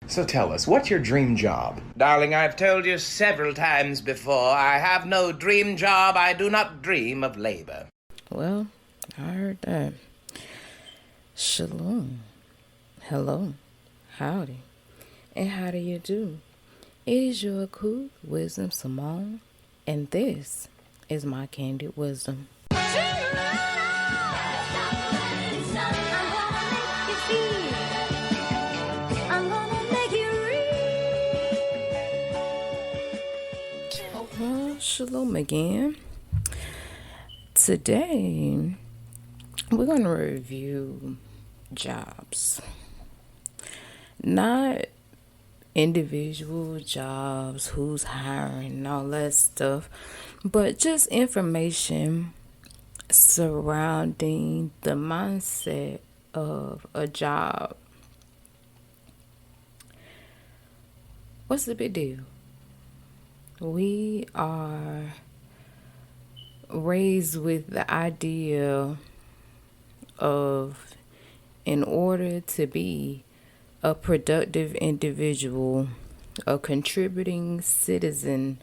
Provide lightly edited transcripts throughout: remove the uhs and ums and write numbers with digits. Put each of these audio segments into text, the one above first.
So tell us, what's your dream job? Darling, I've told you several times before, I have no dream job. I do not dream of labor. Well, I heard that. Shalom. Hello. Howdy. And how do you do? It is your cool wisdom, Simone, and this is my candid wisdom. Well, shalom again. Today, we're going to review jobs. Not individual jobs, who's hiring, and all that stuff, but just information surrounding the mindset of a job. What's the big deal? We are raised with the idea of, in order to be a productive individual, a contributing citizen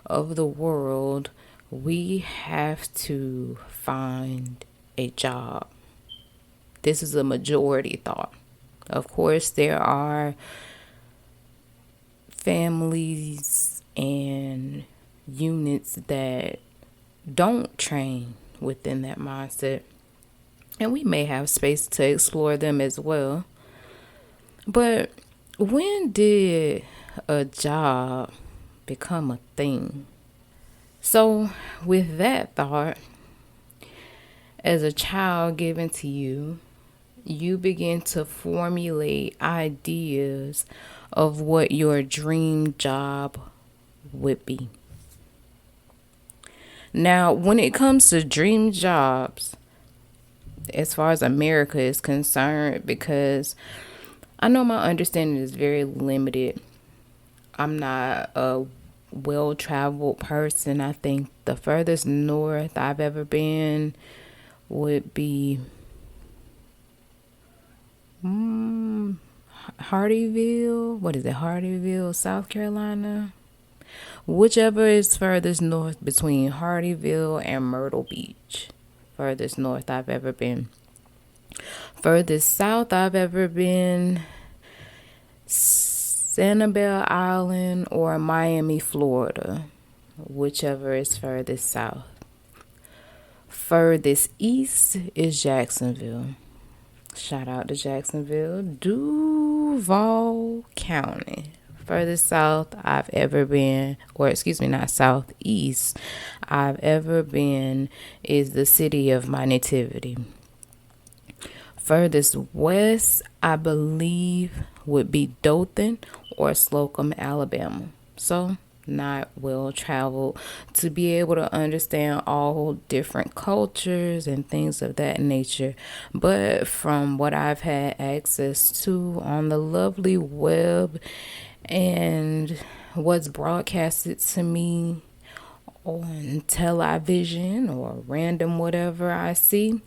of the world, we have to find a job. This is a majority thought. Of course, there are families and units that don't train within that mindset, and we may have space to explore them as well. But when did a job become a thing? So with that thought, as a child given to you, you begin to formulate ideas of what your dream job would be. Now, when it comes to dream jobs, as far as America is concerned, because I know my understanding is very limited. I'm not a well-traveled person. I think the furthest north I've ever been would be Hardyville. What is it? Hardyville, South Carolina? Whichever is furthest north between Hardyville and Myrtle Beach. Furthest north I've ever been. Furthest south I've ever been, Sanibel Island or Miami, Florida. Whichever is furthest south. Furthest east is Jacksonville. Shout out to Jacksonville, Duval County. Furthest south I've ever been, or excuse me, not southeast I've ever been, is the city of my nativity. Furthest west, I believe, would be Dothan or Slocum, Alabama. So, not well traveled to be able to understand all different cultures and things of that nature. But from what I've had access to on the lovely web and what's broadcasted to me on television or random whatever I see,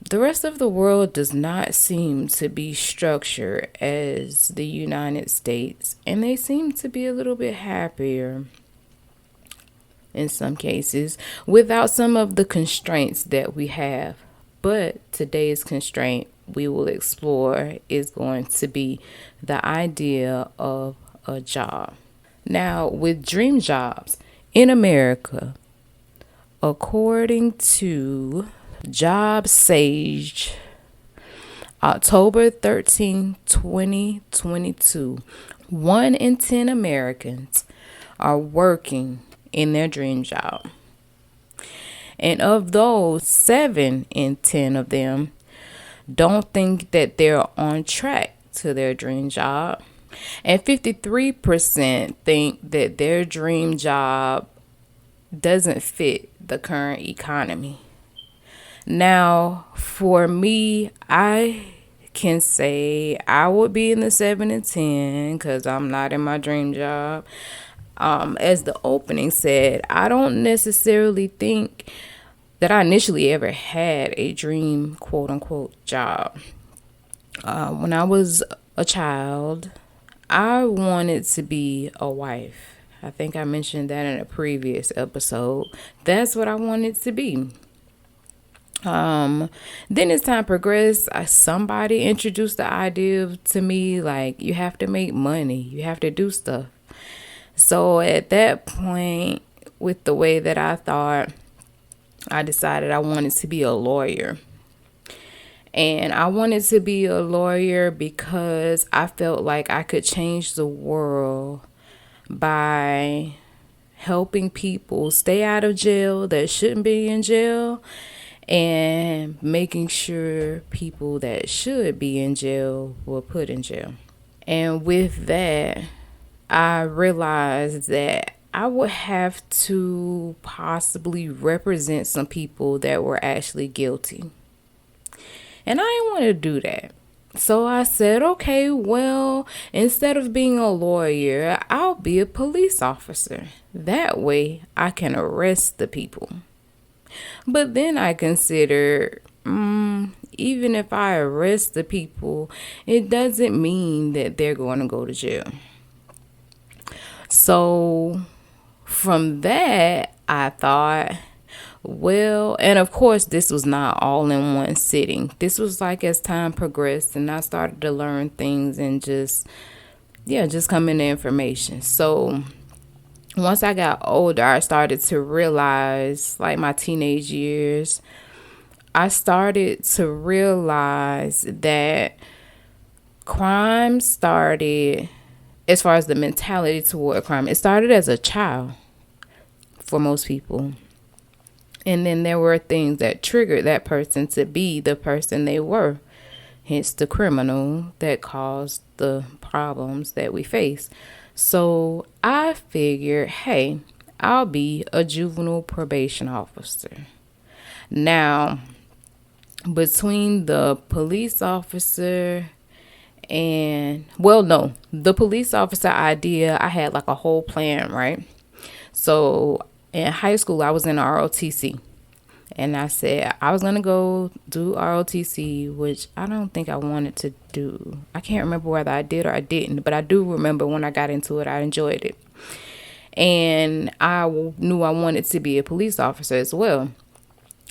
the rest of the world does not seem to be structured as the United States, and they seem to be a little bit happier in some cases without some of the constraints that we have. But today's constraint we will explore is going to be the idea of a job. Now, with dream jobs in America, according to Job Sage, October 13, 2022, 1 in 10 Americans are working in their dream job. And of those, 7 in 10 of them don't think that they're on track to their dream job. And 53% think that their dream job doesn't fit the current economy. Now, for me, I can say I would be in the 7 and 10 because I'm not in my dream job. As the opening said, I don't necessarily think that I initially ever had a dream quote unquote job. When I was a child, I wanted to be a wife. I think I mentioned that in a previous episode. That's what I wanted to be. Then as time progressed, somebody introduced the idea to me like you have to make money, you have to do stuff. So at that point, with the way that I thought, I decided I wanted to be a lawyer. And I wanted to be a lawyer because I felt like I could change the world by helping people stay out of jail that shouldn't be in jail and making sure people that should be in jail were put in jail. And with that, I realized that I would have to possibly represent some people that were actually guilty. And I didn't want to do that. So I said, okay, well, instead of being a lawyer, I'll be a police officer. That way I can arrest the people. But then I considered, even if I arrest the people, it doesn't mean that they're going to go to jail. So from that, I thought, well, and of course, this was not all in one sitting. This was like as time progressed and I started to learn things and just come into information. So once I got older, I started to realize, like my teenage years, I started to realize that crime started, as far as the mentality toward crime, it started as a child for most people. And then there were things that triggered that person to be the person they were. Hence the criminal that caused the problems that we face. So I figured, hey, I'll be a juvenile probation officer. Now, between the police officer the police officer idea, I had like a whole plan, right? So in high school, I was in ROTC. And I said I was going to go do ROTC, which I don't think I wanted to do. I can't remember whether I did or I didn't, but I do remember when I got into it, I enjoyed it. And I knew I wanted to be a police officer as well.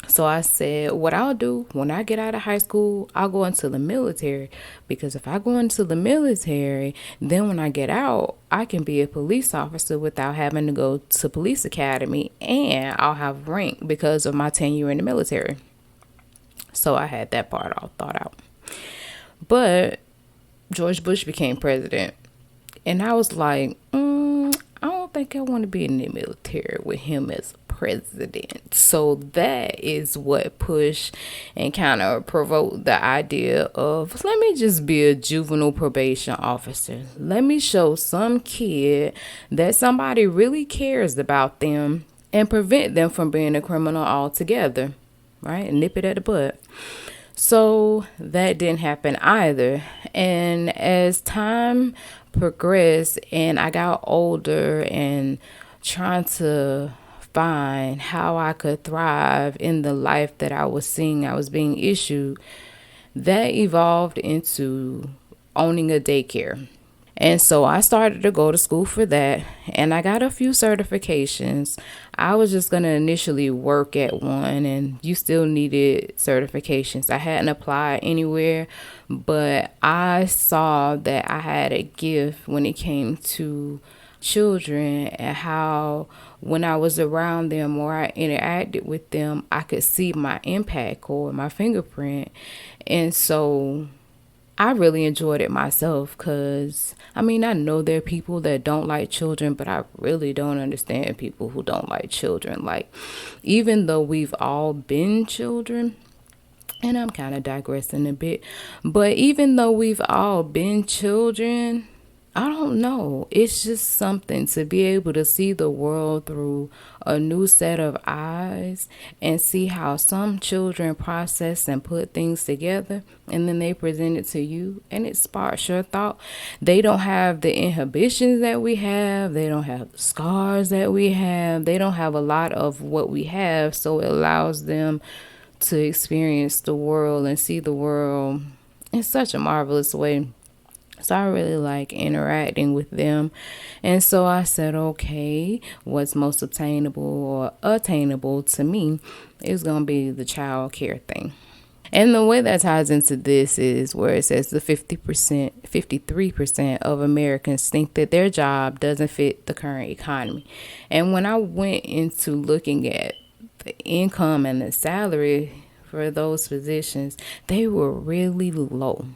So I said, what I'll do when I get out of high school, I'll go into the military. Because if I go into the military, then when I get out, I can be a police officer without having to go to police academy. And I'll have rank because of my tenure in the military. So I had that part all thought out. But George Bush became president. And I was like, I don't think I want to be in the military with him as president. So that is what pushed and kind of provoked the idea of, let me just be a juvenile probation officer. Let me show some kid that somebody really cares about them and prevent them from being a criminal altogether, right? And nip it at the bud. So that didn't happen either. And as time progressed and I got older and trying to find how I could thrive in the life that I was seeing I was being issued, that evolved into owning a daycare. And so I started to go to school for that, and I got a few certifications. I was just going to initially work at one, and you still needed certifications. I hadn't applied anywhere, but I saw that I had a gift when it came to children and how when I was around them or I interacted with them, I could see my impact or my fingerprint. And so I really enjoyed it myself because, I know there are people that don't like children, but I really don't understand people who don't like children. Like, even though we've all been children, and I'm kind of digressing a bit, but even though we've all been children, I don't know. It's just something to be able to see the world through a new set of eyes and see how some children process and put things together and then they present it to you and it sparks your thought. They don't have the inhibitions that we have. They don't have the scars that we have. They don't have a lot of what we have. So it allows them to experience the world and see the world in such a marvelous way. So I really like interacting with them. And so I said, okay, what's most obtainable or attainable to me is going to be the child care thing. And the way that ties into this is where it says the 50%, 53% of Americans think that their job doesn't fit the current economy. And when I went into looking at the income and the salary for those positions, they were really low.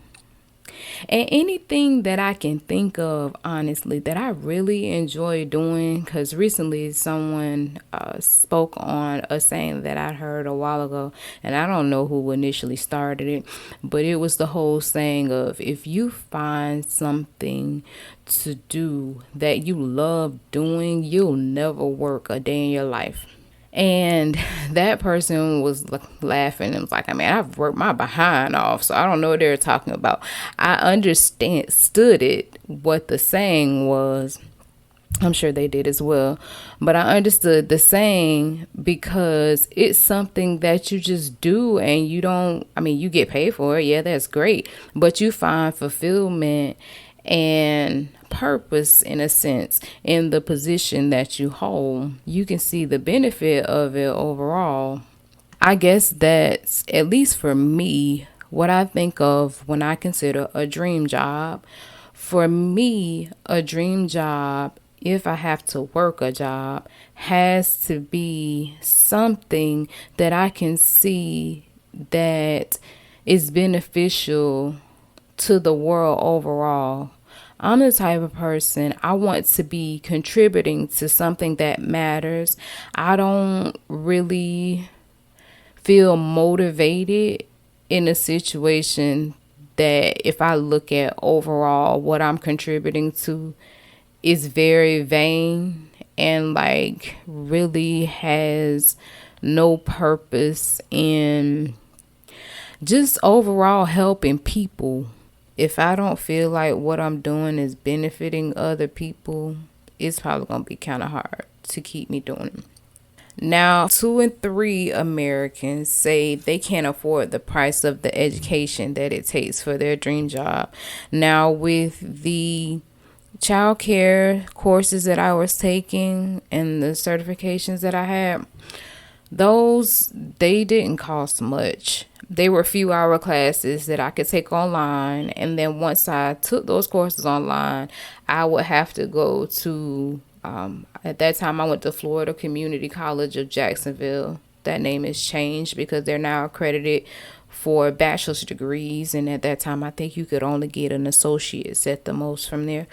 And anything that I can think of, honestly, that I really enjoy doing, because recently someone spoke on a saying that I heard a while ago, and I don't know who initially started it, but it was the whole saying of if you find something to do that you love doing, you'll never work a day in your life. And that person was laughing and was like, I mean, I've worked my behind off, so I don't know what they're talking about. I understood it, what the saying was. I'm sure they did as well. But I understood the saying because it's something that you just do and you don't, I mean, you get paid for it. Yeah, that's great. But you find fulfillment and purpose, in a sense, in the position that you hold. You can see the benefit of it overall. I guess that's, at least for me, what I think of when I consider a dream job. For me, a dream job, if I have to work a job, has to be something that I can see that is beneficial to the world overall. I'm the type of person, I want to be contributing to something that matters. I don't really feel motivated in a situation that, if I look at overall what I'm contributing to, is very vain and like really has no purpose in just overall helping people. If I don't feel like what I'm doing is benefiting other people, it's probably going to be kind of hard to keep me doing it. Now, 2 in 3 Americans say they can't afford the price of the education that it takes for their dream job. Now, with the child care courses that I was taking and the certifications that I had, they didn't cost much. They were few hour classes that I could take online, and then once I took those courses online, I would have to go to at that time I went to Florida Community College of Jacksonville. That name has changed because they're now accredited for bachelor's degrees, and at that time I think you could only get an associate's at the most from there.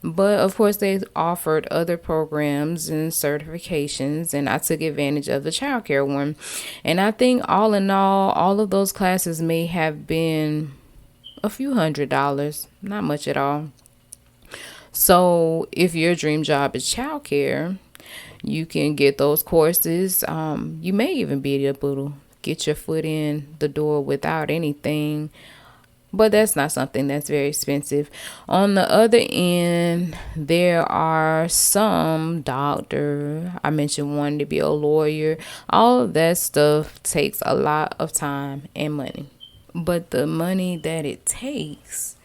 But of course, they offered other programs and certifications, and I took advantage of the childcare one. And I think all in all of those classes may have been a few $100s, not much at all. So if your dream job is childcare, you can get those courses. You may even be able to get your foot in the door without anything. But that's not something that's very expensive. On the other end, there are some doctor. I mentioned wanting to be a lawyer. All of that stuff takes a lot of time and money. But the money that it takes,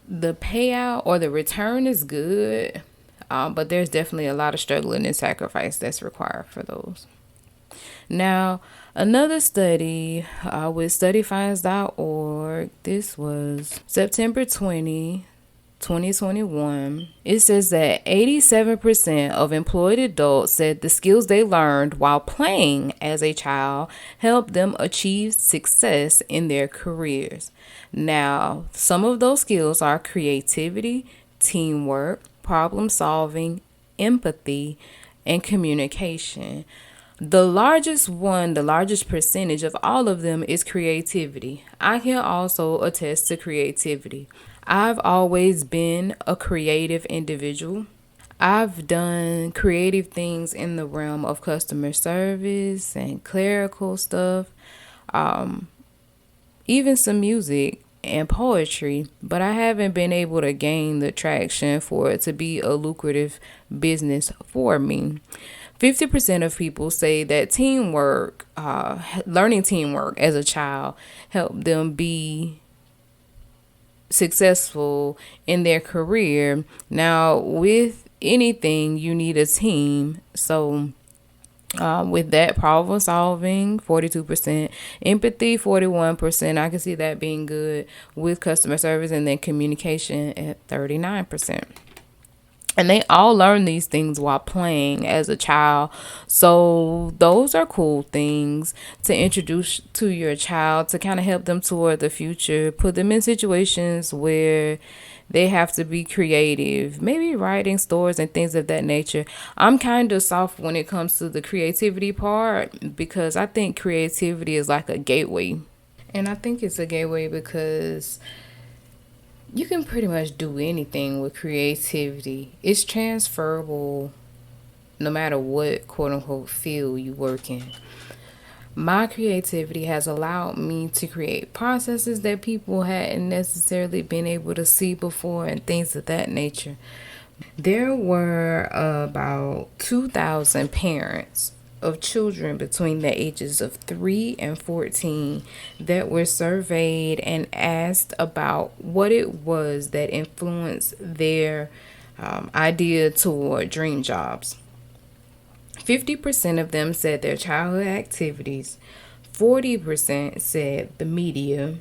the payout or the return is good. But there's definitely a lot of struggling and sacrifice that's required for those. Now, another study with studyfinds.org, this was September 2021. It says that 87% of employed adults said the skills they learned while playing as a child helped them achieve success in their careers. Now, some of those skills are creativity, teamwork, problem solving, empathy, and communication. The largest percentage of all of them is creativity. I can also attest to creativity. I've always been a creative individual. I've done creative things in the realm of customer service and clerical stuff, even some music and poetry, but I haven't been able to gain the traction for it to be a lucrative business for me. 50% of people say that teamwork, learning teamwork as a child helped them be successful in their career. Now, with anything, you need a team. So, with that, problem solving, 42%, empathy, 41%. I can see that being good with customer service, and then communication at 39%. And they all learn these things while playing as a child. So those are cool things to introduce to your child to kind of help them toward the future. Put them in situations where they have to be creative, maybe writing stories and things of that nature. I'm kind of soft when it comes to the creativity part because I think creativity is like a gateway. And I think it's a gateway because you can pretty much do anything with creativity. It's transferable no matter what quote unquote field you work in. My creativity has allowed me to create processes that people hadn't necessarily been able to see before and things of that nature. There were about 2,000 parents of children between the ages of 3 and 14 that were surveyed and asked about what it was that influenced their idea toward dream jobs. 50% of them said their childhood activities, 40% said the media,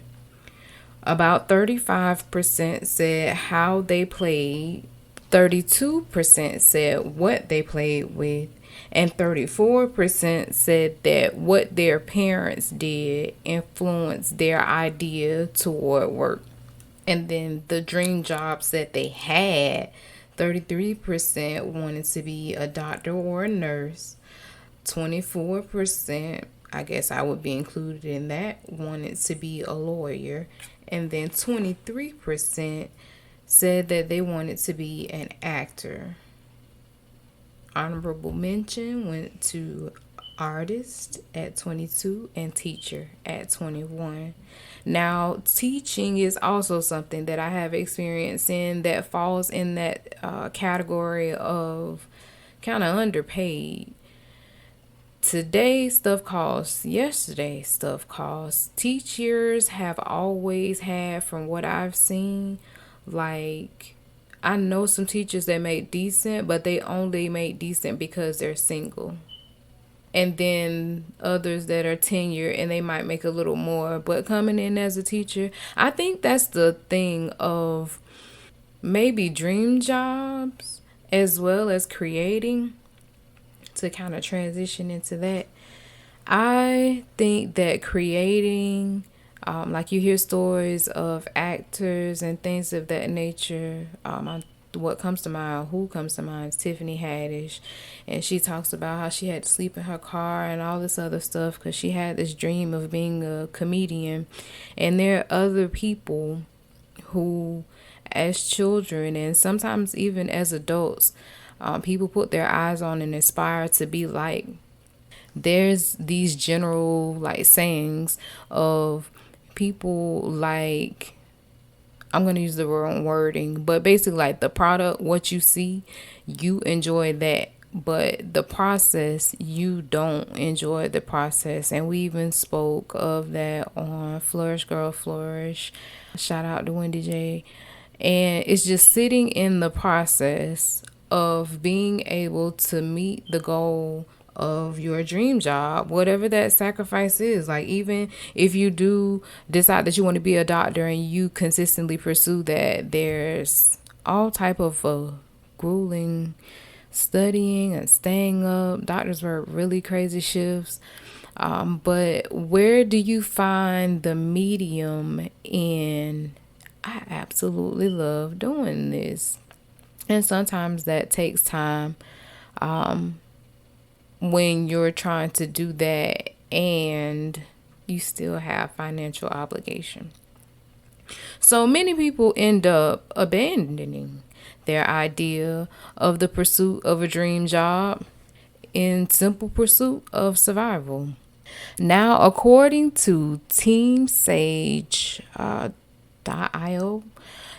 about 35% said how they played, 32% said what they played with, and 34% said that what their parents did influenced their idea toward work. And then the dream jobs that they had, 33% wanted to be a doctor or a nurse. 24%, I guess I would be included in that, wanted to be a lawyer. And then 23% said that they wanted to be an actor. Honorable mention went to artist at 22 and teacher at 21. Now, teaching is also something that I have experience in that falls in that category of kind of underpaid. Today stuff costs, yesterday stuff costs. Teachers have always had, from what I've seen, like, I know some teachers that make decent, but they only make decent because they're single. And then others that are tenured and they might make a little more. But coming in as a teacher, I think that's the thing of maybe dream jobs as well as creating, to kind of transition into that. I think that creating, like you hear stories of actors and things of that nature. What comes to mind, who comes to mind, is Tiffany Haddish. And she talks about how she had to sleep in her car and all this other stuff because she had this dream of being a comedian. And there are other people who, as children and sometimes even as adults, people put their eyes on and aspire to be like. There's these general like sayings of people like, I'm going to use the wrong wording, but basically like the product, what you see, you enjoy that. But the process, you don't enjoy the process. And we even spoke of that on Flourish Girl Flourish. Shout out to Wendy J. And it's just sitting in the process of being able to meet the goal of your dream job, whatever that sacrifice is. Like, even if you do decide that you want to be a doctor and you consistently pursue that, there's all type of grueling studying and staying up. Doctors work really crazy shifts. But where do you find the medium in, I absolutely love doing this? And sometimes that takes time. When you're trying to do that and you still have financial obligation. So many people end up abandoning their idea of the pursuit of a dream job in simple pursuit of survival. Now, according to TeamSage.io,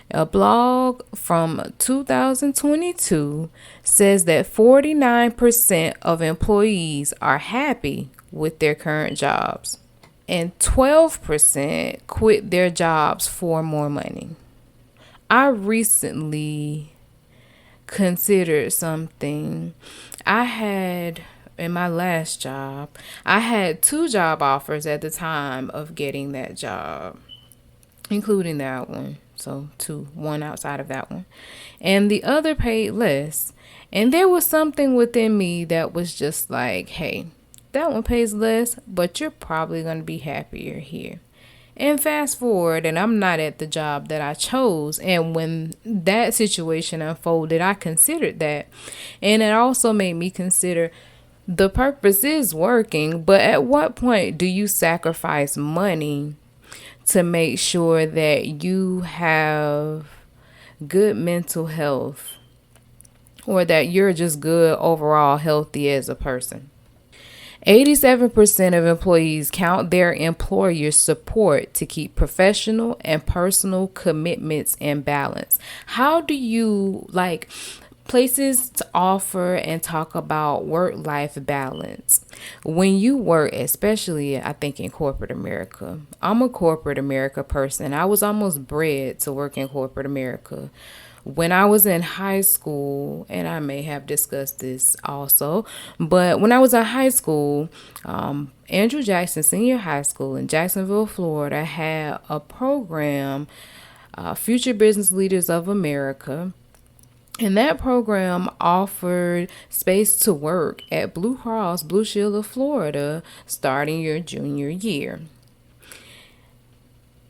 a blog from 2022 says that 49% of employees are happy with their current jobs and 12% quit their jobs for more money. I recently considered something. I had in my last job, I had two job offers at the time of getting that job, including that one. So two, one outside of that one. And the other paid less. And there was something within me that was just like, hey, that one pays less, but you're probably going to be happier here. And fast forward, and I'm not at the job that I chose. And when that situation unfolded, I considered that. And it also made me consider the purpose is working, but at what point do you sacrifice money to make sure that you have good mental health or that you're just good overall healthy as a person? 87% of employees count their employer's support to keep professional and personal commitments in balance. How do you like places to offer and talk about work-life balance when you work, especially I think in corporate America? I'm a corporate America person. I was almost bred to work in corporate America. When I was in high school, and I may have discussed this also, but when I was in high school, Andrew Jackson Senior High School in Jacksonville, Florida, had a program, Future Business Leaders of America. And that program offered space to work at Blue Cross Blue Shield of Florida starting your junior year.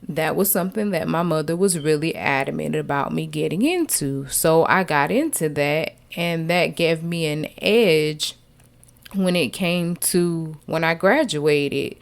That was something that my mother was really adamant about me getting into. So I got into that, and that gave me an edge when it came to when I graduated.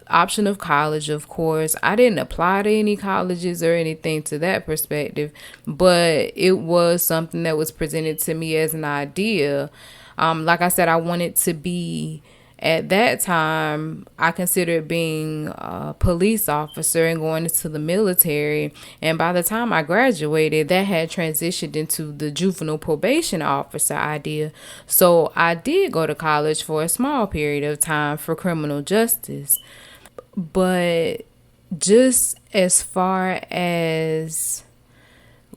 Option of college, of course. I didn't apply to any colleges or anything to that perspective, but it was something that was presented to me as an idea. Like I said, I wanted to be, at that time, I considered being a police officer and going into the military. And by the time I graduated, that had transitioned into the juvenile probation officer idea. So I did go to college for a small period of time for criminal justice. But just as far as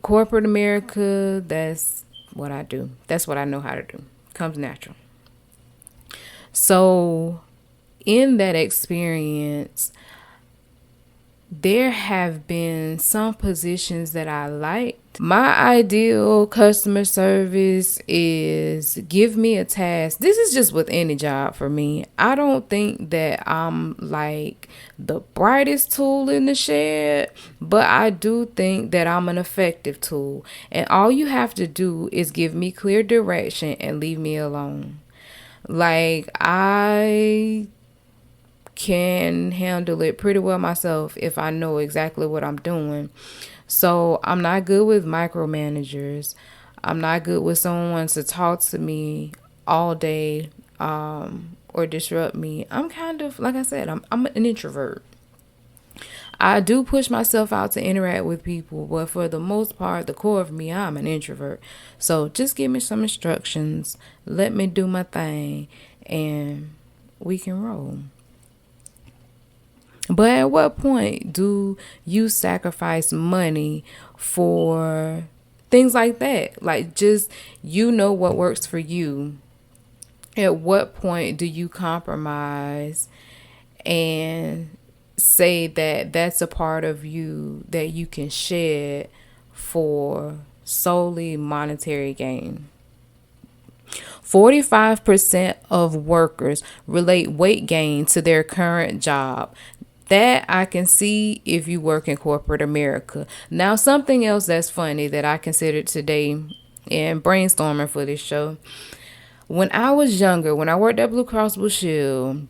corporate America, that's what I do. That's what I know how to do. Comes natural. So in that experience, there have been some positions that I liked. My ideal customer service is give me a task. This is just with any job for me. I don't think that I'm like the brightest tool in the shed, but I do think that I'm an effective tool. And all you have to do is give me clear direction and leave me alone. Like, I can handle it pretty well myself if I know exactly what I'm doing. So I'm not good with micromanagers. I'm not good with someone to talk to me all day or disrupt me. I'm kind of, like I said, I'm an introvert. I do push myself out to interact with people, but for the most part, the core of me, I'm an introvert. So just give me some instructions, let me do my thing, and we can roll. But at what point do you sacrifice money for things like that? Like, just, you know what works for you. At what point do you compromise and say that that's a part of you that you can shed for solely monetary gain? 45% of workers relate weight gain to their current job. That I can see if you work in corporate America. Now, something else that's funny that I considered today in brainstorming for this show. When I was younger, when I worked at Blue Cross Blue Shield,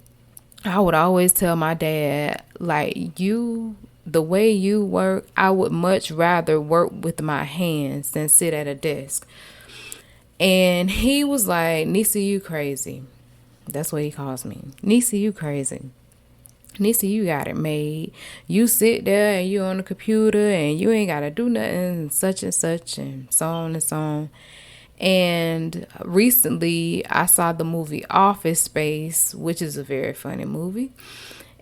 I would always tell my dad, like, the way you work, I would much rather work with my hands than sit at a desk. And he was like, Nisa, you crazy. That's what he calls me. Nisa, you crazy. Nisa, you got it made. You sit there and you on the computer and you ain't got to do nothing, and such and such, and so on and so on. And recently I saw the movie Office Space, which is a very funny movie.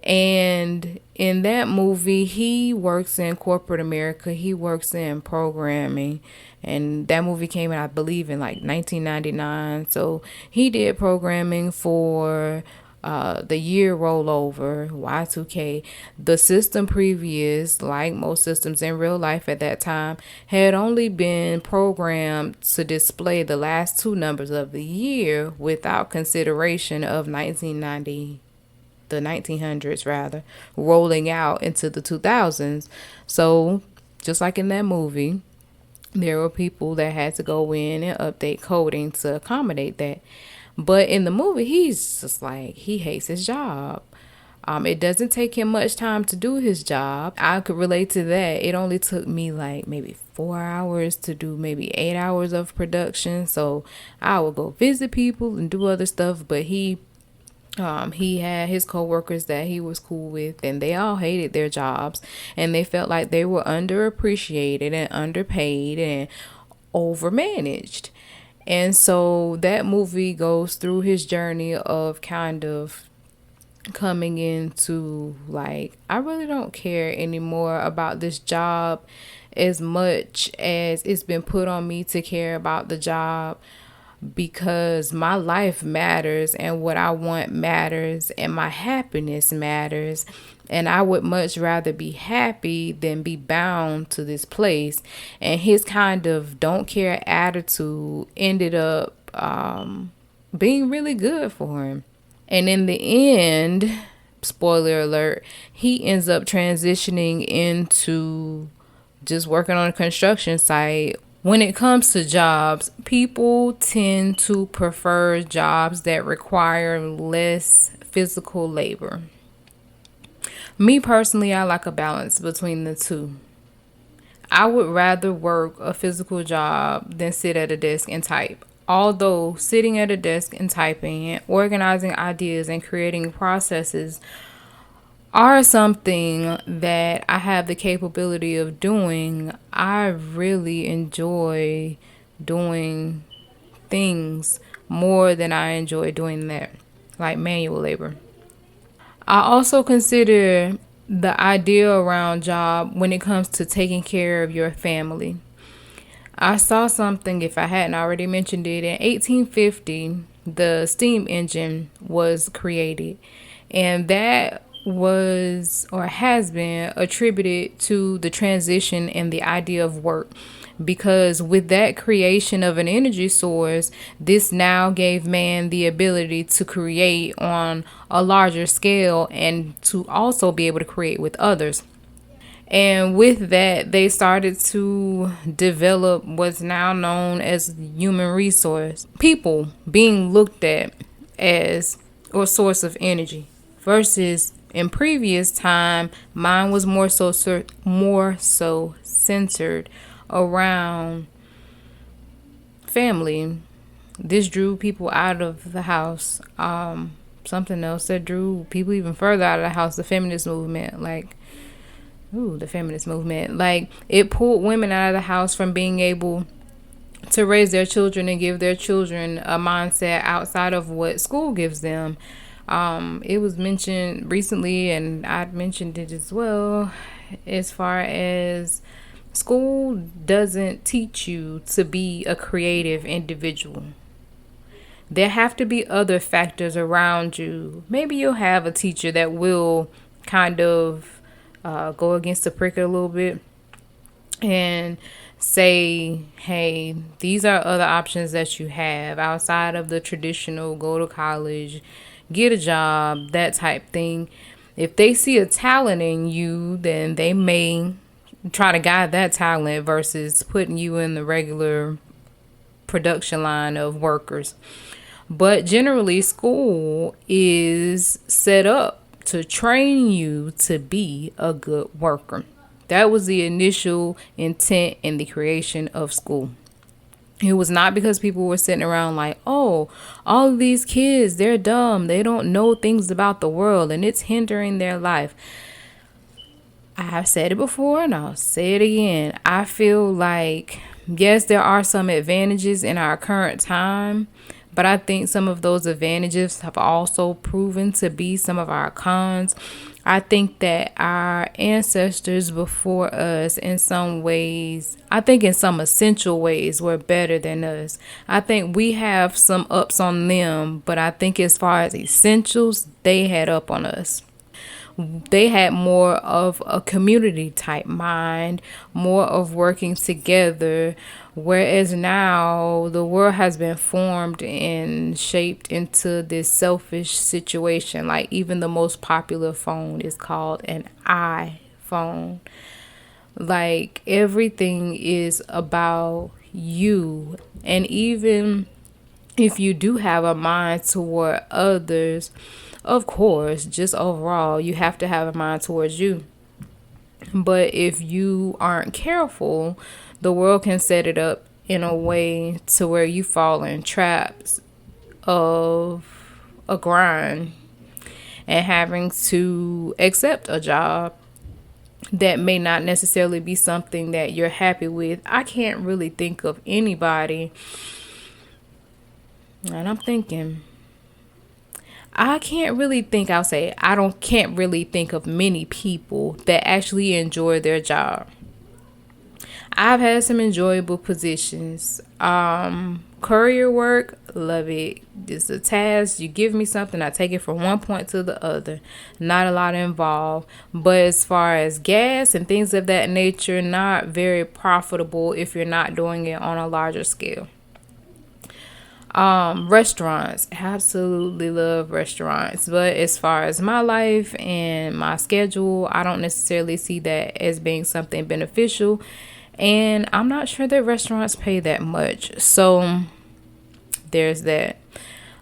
And in that movie, he works in corporate America. He works in programming. And that movie came out, I believe, in like 1999. So he did programming for the year rollover, Y2K. The system previous, like most systems in real life at that time, had only been programmed to display the last two numbers of the year without consideration of 1990, the 1900s rather, rolling out into the 2000s. So just like in that movie, there were people that had to go in and update coding to accommodate that. But in the movie, he's just like, he hates his job. It doesn't take him much time to do his job. I could relate to that. It only took me like maybe 4 hours to do maybe 8 hours of production. So I would go visit people and do other stuff. But he had his coworkers that he was cool with, and they all hated their jobs, and they felt like they were underappreciated and underpaid and overmanaged. And so that movie goes through his journey of kind of coming into like, I really don't care anymore about this job as much as it's been put on me to care about the job, because my life matters and what I want matters and my happiness matters. And I would much rather be happy than be bound to this place. And his kind of don't care attitude ended up being really good for him. And in the end, spoiler alert, he ends up transitioning into just working on a construction site. When it comes to jobs, people tend to prefer jobs that require less physical labor. Me personally, I like a balance between the two. I would rather work a physical job than sit at a desk and type. Although sitting at a desk and typing and organizing ideas and creating processes are something that I have the capability of doing, I really enjoy doing things more than I enjoy doing that, like manual labor. I also consider the idea around job when it comes to taking care of your family. I saw something, if I hadn't already mentioned it, in 1850, the steam engine was created, and that was or has been attributed to the transition and the idea of work, because with that creation of an energy source, this now gave man the ability to create on a larger scale and to also be able to create with others. And with that, they started to develop what's now known as human resource. People being looked at as a source of energy versus in previous time, mine was more so centered around family. This drew people out of the house. Something else that drew people even further out of the house, the feminist movement. The feminist movement. Like, it pulled women out of the house from being able to raise their children and give their children a mindset outside of what school gives them. It was mentioned recently, and I mentioned it as well, as far as school doesn't teach you to be a creative individual. There have to be other factors around you. Maybe you'll have a teacher that will kind of go against the prick a little bit and say, hey, these are other options that you have outside of the traditional go to college, get a job, that type thing. If they see a talent in you, then they may try to guide that talent versus putting you in the regular production line of workers. But generally, school is set up to train you to be a good worker. That was the initial intent in the creation of school. It was not because people were sitting around like, oh, all of these kids, they're dumb. They don't know things about the world and it's hindering their life. I've said it before and I'll say it again. I feel like, yes, there are some advantages in our current time, but I think some of those advantages have also proven to be some of our cons. I think that our ancestors before us, in some ways, I think in some essential ways, were better than us. I think we have some ups on them, but I think as far as essentials, they had up on us. They had more of a community type mind, more of working together. Whereas now the world has been formed and shaped into this selfish situation. Like even the most popular phone is called an iPhone. Like everything is about you. And even if you do have a mind toward others, of course, just overall, you have to have a mind towards you. But if you aren't careful, the world can set it up in a way to where you fall in traps of a grind and having to accept a job that may not necessarily be something that you're happy with. I can't really think of anybody, and I'm thinking, I can't really think, I'll say, can't really think of many people that actually enjoy their job. I've had some enjoyable positions. Courier work, love it. It's a task. You give me something, I take it from one point to the other. Not a lot involved. But as far as gas and things of that nature, not very profitable if you're not doing it on a larger scale. Restaurants, absolutely love restaurants, but as far as my life and my schedule, I don't necessarily see that as being something beneficial, and I'm not sure that restaurants pay that much, so there's that.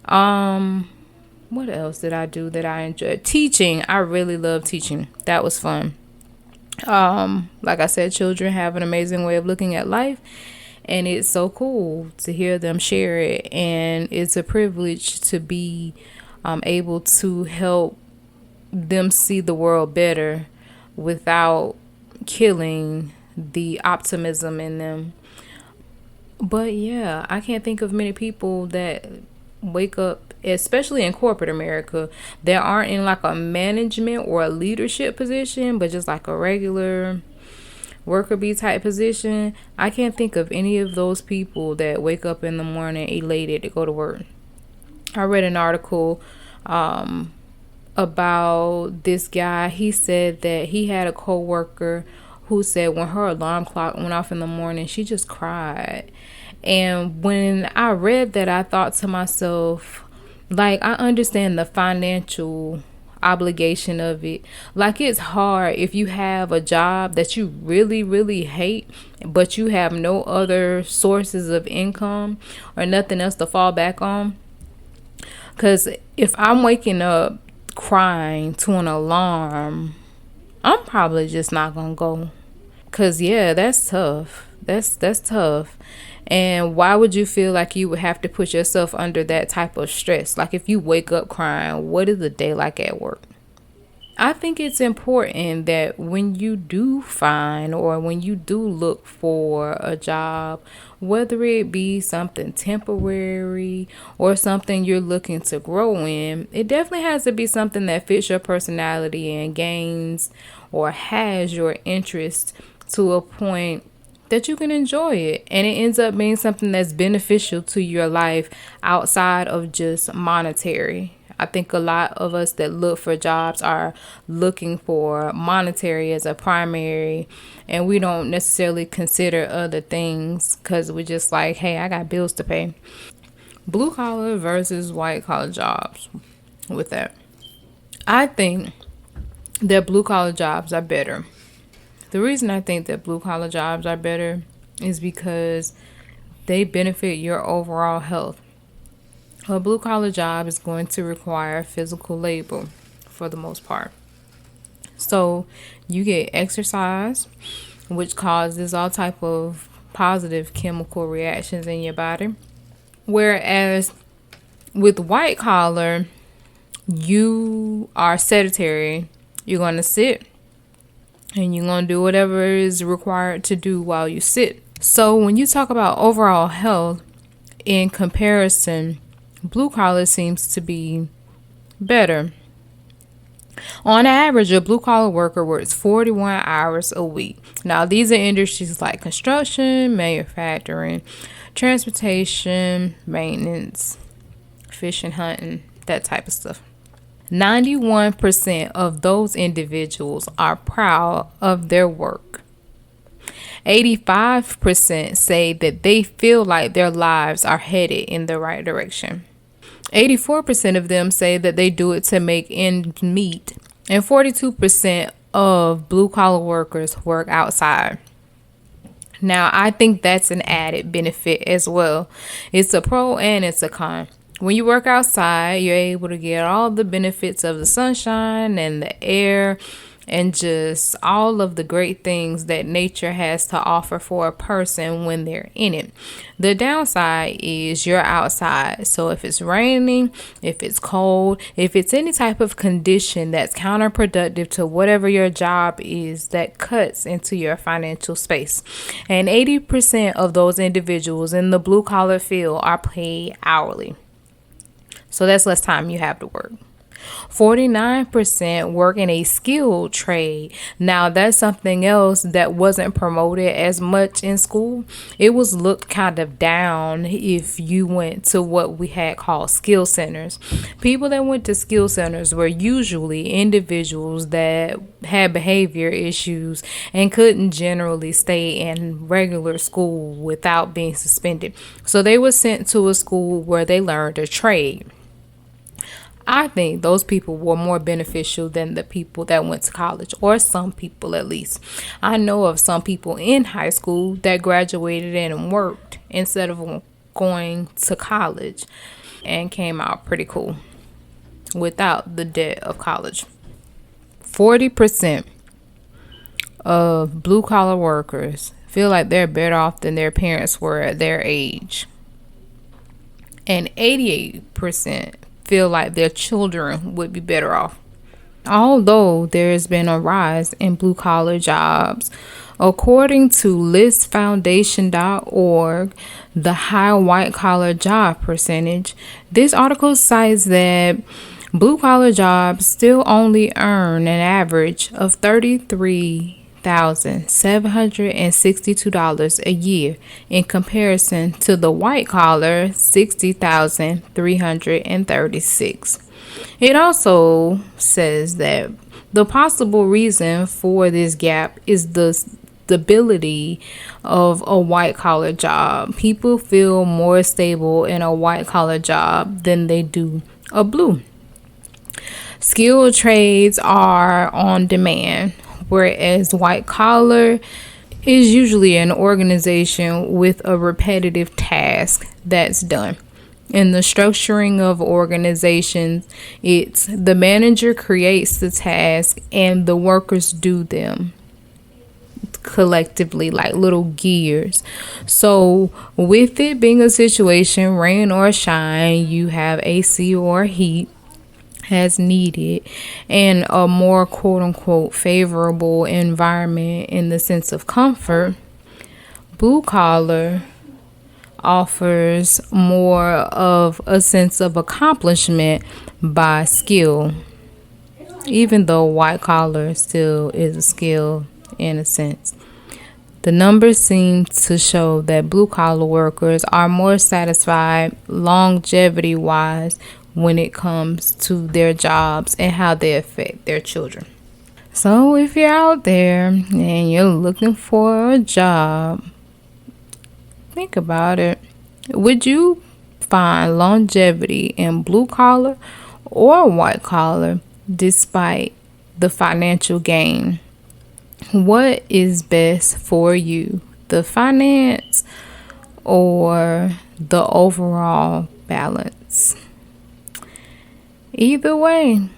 What else did I do that I enjoyed? Teaching. I really love teaching. That was fun. Like I said, children have an amazing way of looking at life, and it's so cool to hear them share it. And it's a privilege to be able to help them see the world better without killing the optimism in them. But yeah, I can't think of many people that wake up, especially in corporate America, that aren't in like a management or a leadership position, but just like a regular worker bee type position. I can't think of any of those people that wake up in the morning elated to go to work. I read an article about this guy. He said that he had a coworker who said when her alarm clock went off in the morning, she just cried. And when I read that, I thought to myself, like, I understand the financial obligation of it. Like, it's hard if you have a job that you really, really hate, but you have no other sources of income or nothing else to fall back on. Because if I'm waking up crying to an alarm, I'm probably just not gonna go. Because yeah, that's tough. That's tough. And why would you feel like you would have to put yourself under that type of stress? Like if you wake up crying, what is the day like at work? I think it's important that when you do find or when you do look for a job, whether it be something temporary or something you're looking to grow in, it definitely has to be something that fits your personality and gains or has your interest to a point that you can enjoy it, and it ends up being something that's beneficial to your life outside of just monetary. I think a lot of us that look for jobs are looking for monetary as a primary, and we don't necessarily consider other things because we're just like, hey, I got bills to pay. Blue collar versus white collar jobs. With that, I think that blue collar jobs are better. The reason I think that blue collar jobs are better is because they benefit your overall health. A blue collar job is going to require physical labor for the most part. So you get exercise, which causes all type of positive chemical reactions in your body. Whereas with white collar, you are sedentary. You're going to sit and you're going to do whatever is required to do while you sit. So when you talk about overall health in comparison, blue collar seems to be better. On average, a blue collar worker works 41 hours a week. Now, these are industries like construction, manufacturing, transportation, maintenance, fishing, hunting, that type of stuff. 91% of those individuals are proud of their work. 85% say that they feel like their lives are headed in the right direction. 84% of them say that they do it to make ends meet. And 42% of blue collar workers work outside. Now, I think that's an added benefit as well. It's a pro and it's a con. When you work outside, you're able to get all the benefits of the sunshine and the air and just all of the great things that nature has to offer for a person when they're in it. The downside is you're outside. So if it's raining, if it's cold, if it's any type of condition that's counterproductive to whatever your job is, that cuts into your financial space. And 80% of those individuals in the blue collar field are paid hourly. So that's less time you have to work. 49% work in a skilled trade. Now, that's something else that wasn't promoted as much in school. It was looked kind of down if you went to what we had called skill centers. People that went to skill centers were usually individuals that had behavior issues and couldn't generally stay in regular school without being suspended. So they were sent to a school where they learned a trade. I think those people were more beneficial than the people that went to college, or some people at least. I know of some people in high school that graduated and worked instead of going to college and came out pretty cool without the debt of college. 40% of blue collar workers feel like they're better off than their parents were at their age. And 88% feel like their children would be better off. Although there has been a rise in blue collar jobs, according to listfoundation.org, the high white collar job percentage, this article cites that blue collar jobs still only earn an average of $33,762 a year in comparison to the white collar $60,336. It also says that the possible reason for this gap is the stability of a white collar job. People feel more stable in a white collar job than they do a blue. Skilled trades are on demand, whereas white collar is usually an organization with a repetitive task that's done. In the structuring of organizations, it's the manager creates the task and the workers do them collectively like little gears. So with it being a situation, rain or shine, you have AC or heat as needed, and a more quote-unquote favorable environment in the sense of comfort, blue collar offers more of a sense of accomplishment by skill, even though white collar still is a skill in a sense. The numbers seem to show that blue collar workers are more satisfied longevity wise when it comes to their jobs and how they affect their children. So if you're out there and you're looking for a job, think about it. Would you find longevity in blue collar or white collar despite the financial gain? What is best for you, the finance or the overall balance? Either way,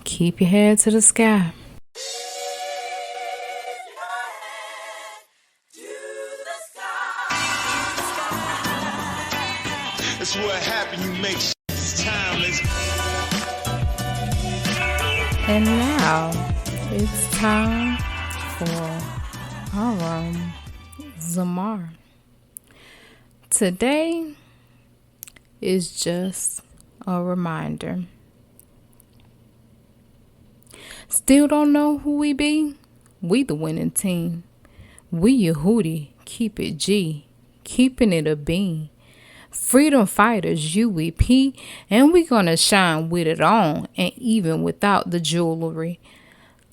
keep your head to the sky. That's what happened. You make timeless. And now it's time for our Zamar. Today is just a reminder. Still don't know who we be? We the winning team. We Yehudi, keep it G, keeping it a bean. Freedom fighters, UEP, and we gonna shine with it on, and even without the jewelry.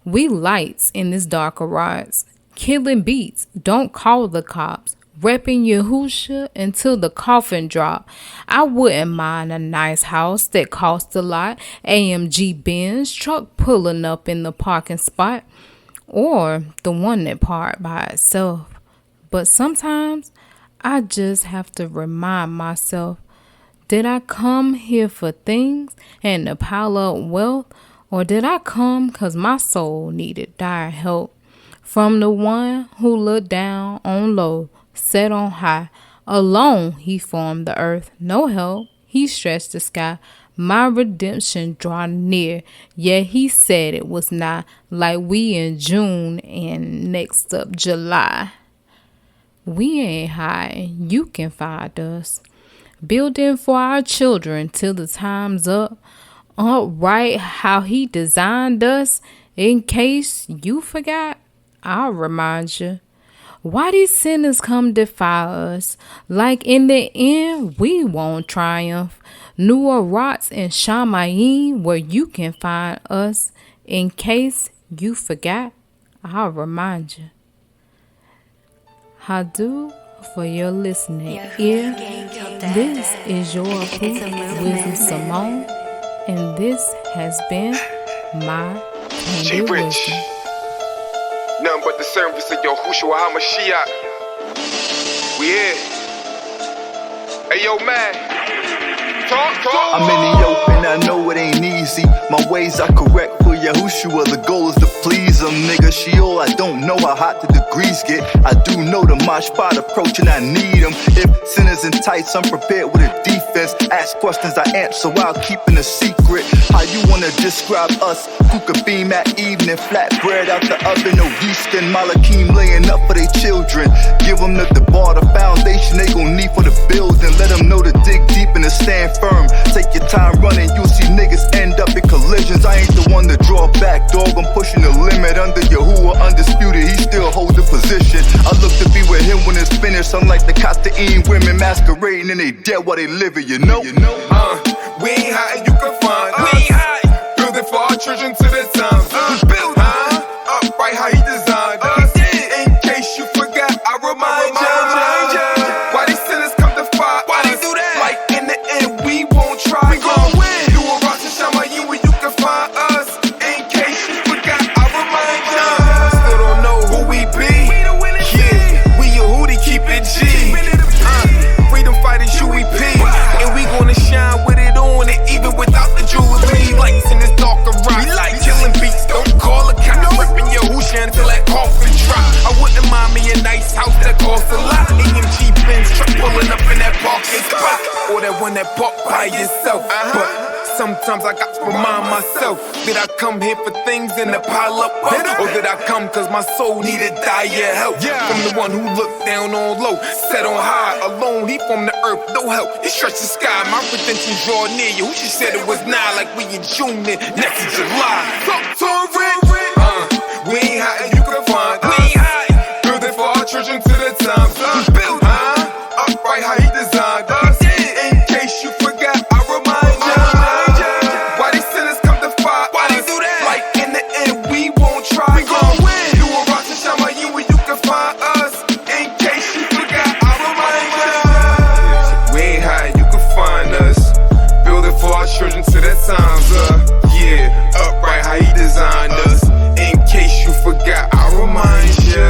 We lights in this dark garage, killing beats, don't call the cops. Repping Yahusha until the coffin drop. I wouldn't mind a nice house that cost a lot. AMG Benz truck pulling up in the parking spot. Or the one that parked by itself. But sometimes I just have to remind myself, did I come here for things and to pile up wealth? Or did I come because my soul needed dire help? From the one who looked down on low, set on high, alone he formed the earth, no help, he stretched the sky. My redemption draw near, yet he said it was not, like we in June and next up July. We ain't hiding, you can find us, building for our children till the time's up, upright how he designed us. In case you forgot, I'll remind you. Why these sinners come defy us? Like in the end, we won't triumph. Newer rots and Shamayim, where you can find us. In case you forgot, I'll remind you. Hadu for your listening ear. This is your Wisdom Simone, and this has been my Candid Wisdom. Nothing but the service of Yahushua HaMashiach. We here. Hey, yo, man. Talk. I'm in the open, I know it ain't easy. My ways are correct for Yahushua. The goal is to please him, nigga. Sheol, I don't know how hot the degrees get. I do know the mosh spot approaching, I need him. If sinners in tights, I'm prepared with a defense. Ask questions, I answer while keeping a secret. How you wanna describe us? Hookah beam at evening, flatbread out the oven, no yeast and Malakim laying up for their children. Give them the bar, the foundation they gon' need for the building. Let them know to dig deep and to stand firm. Take your time running, you'll see niggas end up in collisions. I ain't the one to draw back, dog, I'm pushing the limit. Under Yahuwah, undisputed, he still holds the position. I look to be with him when it's finished. Unlike the Kastaim women masquerading and they dead while they living, you know? We ain't hiding, you can find us. We ain't hiding. Building for our children to the times. Build, upright how he designed us. In case you forgot, I remind you. Why these sinners come to fight? Why they do that? Like in the end, we won't try. We gon' win. You a rock to Shamayim where you can find us. In case you forgot, I remind you. Still don't know who we be. Yeah, we Yehudi, keep it G. Freedom fighters, UEP. And we gonna shine with it on it, even without the jewelry. Lights in this dark garage. We like killing beats, don't call a cop. Ripping Yahusha until that coffin drop. I wouldn't mind me a nice house that costs a lot. AMG Benz truck pulling up in that parking spot. Or that one that park by yourself. But sometimes I got to remind myself, did I come here for things and to pile up? Or did I come cause my soul needed dire help? From the one who looked down on low, set on high, alone, he from the earth, no help. He stretched the sky, my redemption draw near you. Who she said it was now, like we in June and next is July. Talk to Rick. We ain't hiding, you can find us. We ain't hiding. Building for our children to the times. Build, upright how he designed us. In case you forgot, I remind you. Why these sinners come to fight? Why they do that? Like in the end, we won't try. We gon' win. You a rock to Shamayim where you can find us. In case you forgot, I remind you. We ain't hiding, you can find us. Building for our children to their times. Yeah, upright how he designed us. In case you forgot, I remind you.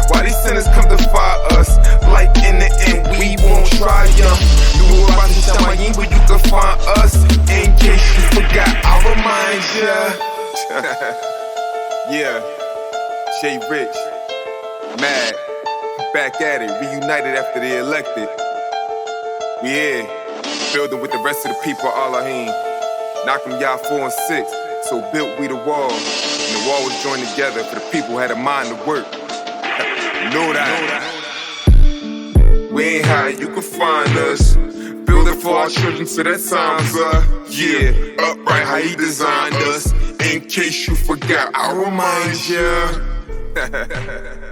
Why these sinners come to fight us? Like in the end, we won't try ya. You about to Shamayim where you can find us. In case you forgot, I remind ya. Yeah, Jay Rich, mad, back at it, reunited after they elected. We here, building with the rest of the people of Elohim. Knocking y'all 4 and 6, so built we the wall. And the wall was joined together for the people who had a mind to work. Know that. We ain't hiding, you can find us. Building for our children to that times. Yeah, upright how he designed us. In case you forgot, I'll remind ya.